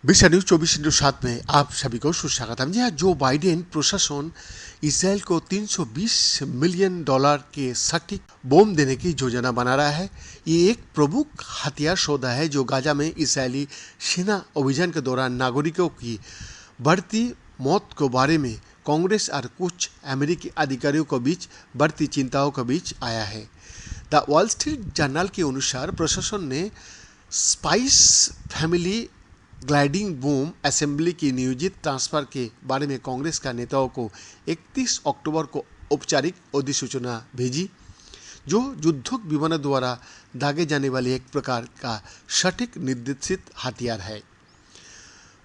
विशा न्यूज 24/7 में आप सभी को सुस्वागत है। जी हाँ, जो बाइडेन प्रशासन इसराइल को $320 मिलियन के सटीक बम देने की योजना बना रहा है। ये एक प्रमुख हथियार सौदा है जो गाजा में इसराइली सेना अभियान के दौरान नागरिकों की बढ़ती मौत के बारे में कांग्रेस और कुछ अमेरिकी अधिकारियों के बीच बढ़ती चिंताओं के बीच आया है। द वॉल स्ट्रीट जर्नल के अनुसार प्रशासन ने spice family gliding boom assembly की नियोजित ट्रांसफर के बारे में कांग्रेस का नेताओं को 31 अक्टूबर को औपचारिक अधिसूचना भेजी, जो युद्धक विमानों द्वारा दागे जाने वाले एक प्रकार का सटीक निर्देशित हथियार है।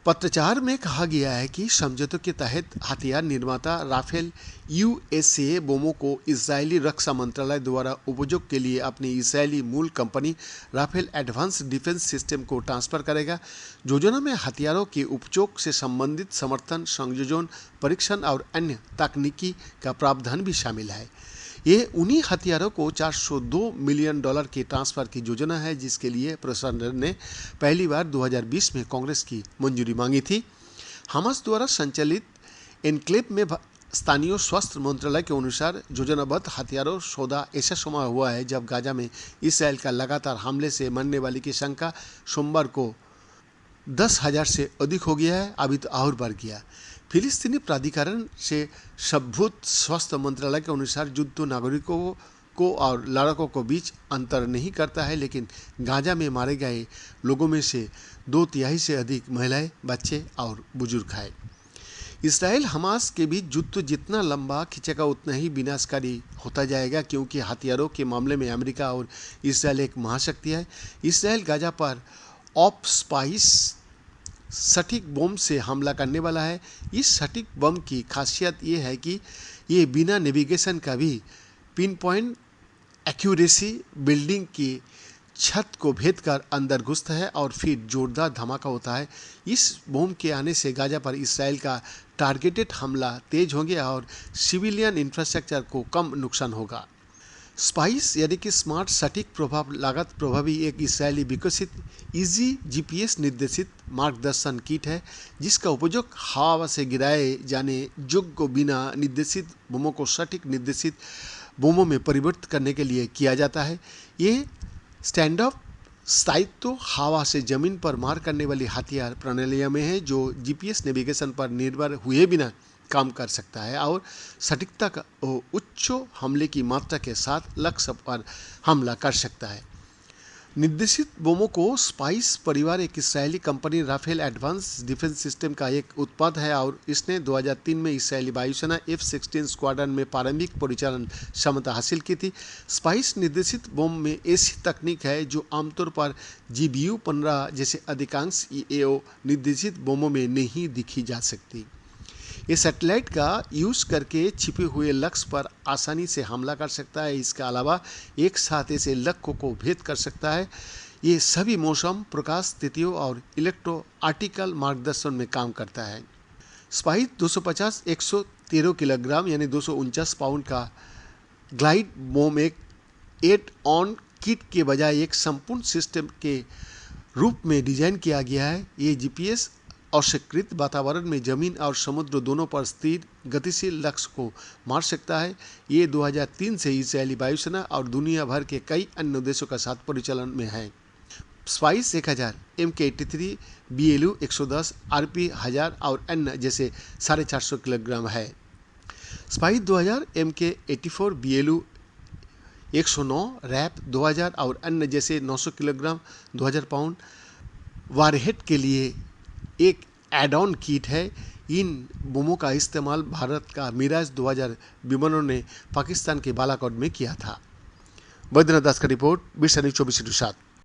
पत्राचार में कहा गया है कि समझौते के तहत हथियार निर्माता राफेल यूएसए बोमों को इजरायली रक्षा मंत्रालय द्वारा उपयोग के लिए अपनी इजरायली मूल company Rafael advance defence system को ट्रांसफर करेगा। योजना में हथियारों के उपयोग से संबंधित समर्थन, संयोजन, परीक्षण और अन्य तकनीकी का प्रावधान भी शामिल है। ये उन्हीं हथियारों को $402 मिलियन की ट्रांसफर की योजना है जिसके लिए प्रशासन ने पहली बार 2020 में कांग्रेस की मंजूरी मांगी थी। हमास द्वारा संचालित एन्क्लेव में स्थानीय स्वास्थ्य मंत्रालय के अनुसार योजनाबद्ध हथियारों सौदा ऐसा समय हुआ है जब गाजा में इसराइल का लगातार हमले से मरने वाले की संख्या सोमवार को 10,000 से अधिक हो गया है। अभी तो और बढ़ गया। फिलिस्तीनी प्राधिकरण से संबद्ध स्वास्थ्य मंत्रालय के अनुसार युद्ध नागरिकों को और लड़ाकों के बीच अंतर नहीं करता है, लेकिन गाजा में मारे गए लोगों में से 2/3 से अधिक महिलाएं, बच्चे और बुजुर्ग हैं। इसराइल हमास के बीच युद्ध जितना लंबा खिंचेगा उतना ही विनाशकारी होता जाएगा, क्योंकि हथियारों के मामले में अमेरिका और इसराइल एक महाशक्ति है। इसराइल गाजा पर ऑफ स्पाइस सटीक बम से हमला करने वाला है। इस सटीक बम की खासियत ये है कि ये बिना नेविगेशन का भी पिन पॉइंट एक्यूरेसी बिल्डिंग की छत को भेद कर अंदर घुसता है और फिर जोरदार धमाका होता है। इस बम के आने से गाजा पर इसराइल का टारगेटेड हमला तेज हो गया और सिविलियन इंफ्रास्ट्रक्चर को कम नुकसान होगा। स्पाइस यानी कि स्मार्ट सटीक प्रभाव लागत प्रभावी एक इसराइली विकसित इजी जीपीएस निर्देशित मार्गदर्शन किट है जिसका उपयोग हवा से गिराए जाने योग्य बिना निर्देशित बमों को सटीक निर्देशित बमों में परिवर्तित करने के लिए किया जाता है। ये स्टैंड अप स्थायित्व हवा से जमीन पर मार करने वाली हथियार प्रणालियों में है जो जीपीएस नेविगेशन पर निर्भर हुए बिना काम कर सकता है और सटीकता का उच्च हमले की मात्रा के साथ लक्ष्य पर हमला कर सकता है। निर्देशित बोमों को स्पाइस परिवार एक इसराइली company Rafael advance defence system का एक उत्पाद है और इसने 2003 में इसराइली वायुसेना F-16 स्क्वाड्रन में प्रारंभिक परिचालन क्षमता हासिल की थी। स्पाइस निर्देशित बम में ऐसी तकनीक है जो आमतौर पर GBU-15 जैसे अधिकांश EAO निर्देशित बमों में नहीं दिखी जा सकती। ये सैटेलाइट का यूज़ करके छिपे हुए लक्ष्य पर आसानी से हमला कर सकता है। इसके अलावा एक साथ ऐसे लक्ष्यों को भेद कर सकता है। ये सभी मौसम, प्रकाश स्थितियों और इलेक्ट्रो आर्टिकल मार्गदर्शन में काम करता है। स्पाइस 250-113 किलोग्राम यानी 249 पाउंड का ग्लाइड बम एक 8 ऑन किट के बजाय एक संपूर्ण सिस्टम के रूप में डिजाइन किया गया है। ये जीपीएस अस्वीकृत वातावरण में जमीन और समुद्र दोनों पर स्थिर गतिशील लक्ष्य को मार सकता है। ये 2003 से इजरायली वायुसेना और दुनिया भर के कई अन्य देशों के साथ परिचालन में है। स्पाइस 1000, MK-83, BLU 110, RP 1000 और अन्य जैसे 450 किलोग्राम है। स्पाइस 2000, MK-84, BLU 109, रैप 2000 और अन्य जैसे 900 किलोग्राम 2000 पाउंड वारहेड के लिए एक एड ऑन किट है। इन बमों का इस्तेमाल भारत का मिराज 2000 विमानों ने पाकिस्तान के बालाकोट में किया था। बैद्यनाथ दास का रिपोर्ट, विशा न्यूज 24/7।